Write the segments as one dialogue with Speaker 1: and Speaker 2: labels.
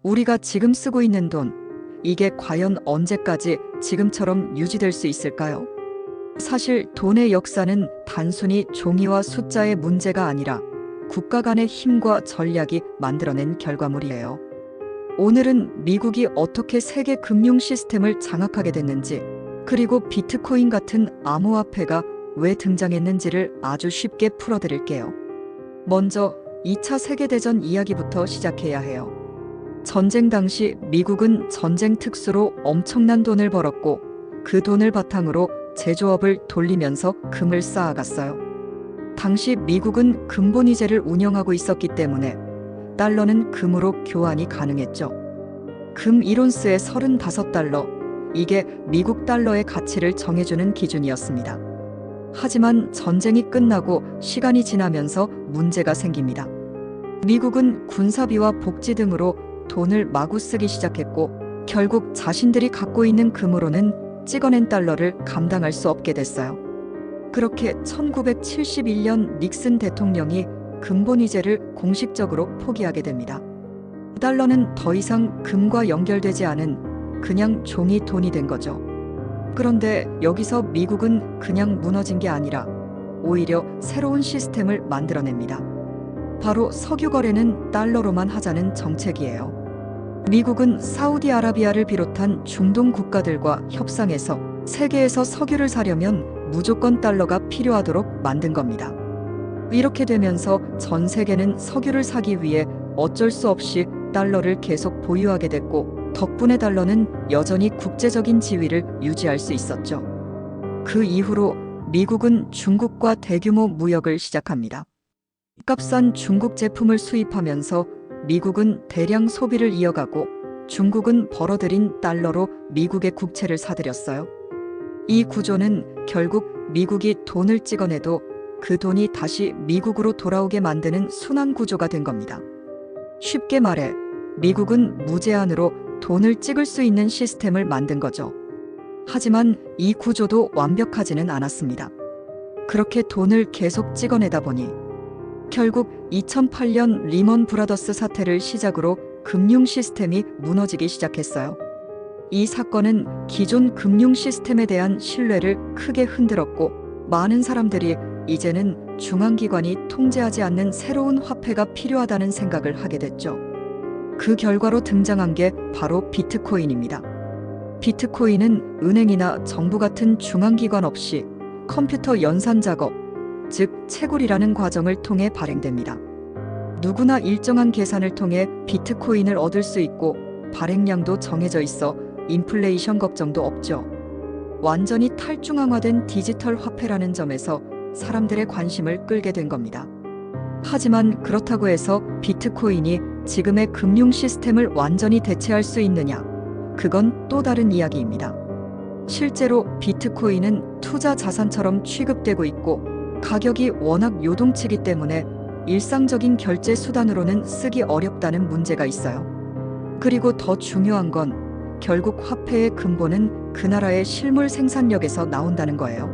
Speaker 1: 우리가 지금 쓰고 있는 돈, 이게 과연 언제까지 지금처럼 유지될 수 있을까요? 사실 돈의 역사는 단순히 종이와 숫자의 문제가 아니라 국가 간의 힘과 전략이 만들어낸 결과물이에요. 오늘은 미국이 어떻게 세계 금융 시스템을 장악하게 됐는지, 그리고 비트코인 같은 암호화폐가 왜 등장했는지를 아주 쉽게 풀어드릴게요. 먼저 2차 세계대전 이야기부터 시작해야 해요. 전쟁 당시 미국은 전쟁 특수로 엄청난 돈을 벌었고, 그 돈을 바탕으로 제조업을 돌리면서 금을 쌓아갔어요. 당시 미국은 금본위제를 운영하고 있었기 때문에 달러는 금으로 교환이 가능했죠. 금 1온스에 35달러, 이게 미국 달러의 가치를 정해주는 기준이었습니다. 하지만 전쟁이 끝나고 시간이 지나면서 문제가 생깁니다. 미국은 군사비와 복지 등으로 돈을 마구 쓰기 시작했고, 결국 자신들이 갖고 있는 금으로는 찍어낸 달러를 감당할 수 없게 됐어요. 그렇게 1971년 닉슨 대통령이 금본위제를 공식적으로 포기하게 됩니다. 달러는 더 이상 금과 연결되지 않은 그냥 종이 돈이 된 거죠. 그런데 여기서 미국은 그냥 무너진 게 아니라 오히려 새로운 시스템을 만들어냅니다. 바로 석유 거래는 달러로만 하자는 정책이에요. 미국은 사우디아라비아를 비롯한 중동 국가들과 협상해서 세계에서 석유를 사려면 무조건 달러가 필요하도록 만든 겁니다. 이렇게 되면서 전 세계는 석유를 사기 위해 어쩔 수 없이 달러를 계속 보유하게 됐고, 덕분에 달러는 여전히 국제적인 지위를 유지할 수 있었죠. 그 이후로 미국은 중국과 대규모 무역을 시작합니다. 값싼 중국 제품을 수입하면서 미국은 대량 소비를 이어가고, 중국은 벌어들인 달러로 미국의 국채를 사들였어요. 이 구조는 결국 미국이 돈을 찍어내도 그 돈이 다시 미국으로 돌아오게 만드는 순환 구조가 된 겁니다. 쉽게 말해 미국은 무제한으로 돈을 찍을 수 있는 시스템을 만든 거죠. 하지만 이 구조도 완벽하지는 않았습니다. 그렇게 돈을 계속 찍어내다 보니 결국 2008년 리먼 브라더스 사태를 시작으로 금융 시스템이 무너지기 시작했어요. 이 사건은 기존 금융 시스템에 대한 신뢰를 크게 흔들었고, 많은 사람들이 이제는 중앙기관이 통제하지 않는 새로운 화폐가 필요하다는 생각을 하게 됐죠. 그 결과로 등장한 게 바로 비트코인입니다. 비트코인은 은행이나 정부 같은 중앙기관 없이 컴퓨터 연산 작업, 즉 채굴이라는 과정을 통해 발행됩니다. 누구나 일정한 계산을 통해 비트코인을 얻을 수 있고, 발행량도 정해져 있어 인플레이션 걱정도 없죠. 완전히 탈중앙화된 디지털 화폐라는 점에서 사람들의 관심을 끌게 된 겁니다. 하지만 그렇다고 해서 비트코인이 지금의 금융 시스템을 완전히 대체할 수 있느냐? 그건 또 다른 이야기입니다. 실제로 비트코인은 투자 자산처럼 취급되고 있고, 가격이 워낙 요동치기 때문에 일상적인 결제 수단으로는 쓰기 어렵다는 문제가 있어요. 그리고 더 중요한 건 결국 화폐의 근본은 그 나라의 실물 생산력에서 나온다는 거예요.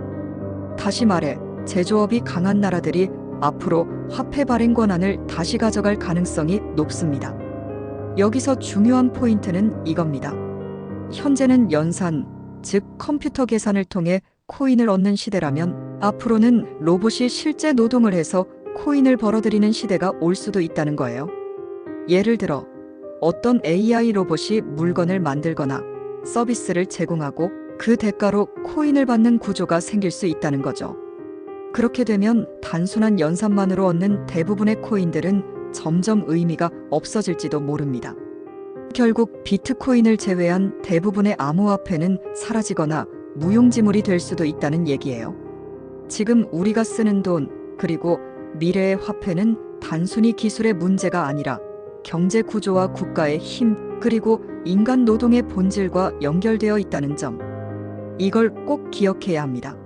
Speaker 1: 다시 말해 제조업이 강한 나라들이 앞으로 화폐 발행 권한을 다시 가져갈 가능성이 높습니다. 여기서 중요한 포인트는 이겁니다. 현재는 연산, 즉 컴퓨터 계산을 통해 코인을 얻는 시대라면, 앞으로는 로봇이 실제 노동을 해서 코인을 벌어들이는 시대가 올 수도 있다는 거예요. 예를 들어 어떤 AI 로봇이 물건을 만들거나 서비스를 제공하고 그 대가로 코인을 받는 구조가 생길 수 있다는 거죠. 그렇게 되면 단순한 연산만으로 얻는 대부분의 코인들은 점점 의미가 없어질지도 모릅니다. 결국 비트코인을 제외한 대부분의 암호화폐는 사라지거나 무용지물이 될 수도 있다는 얘기예요. 지금 우리가 쓰는 돈, 그리고 미래의 화폐는 단순히 기술의 문제가 아니라 경제 구조와 국가의 힘, 그리고 인간 노동의 본질과 연결되어 있다는 점, 이걸 꼭 기억해야 합니다.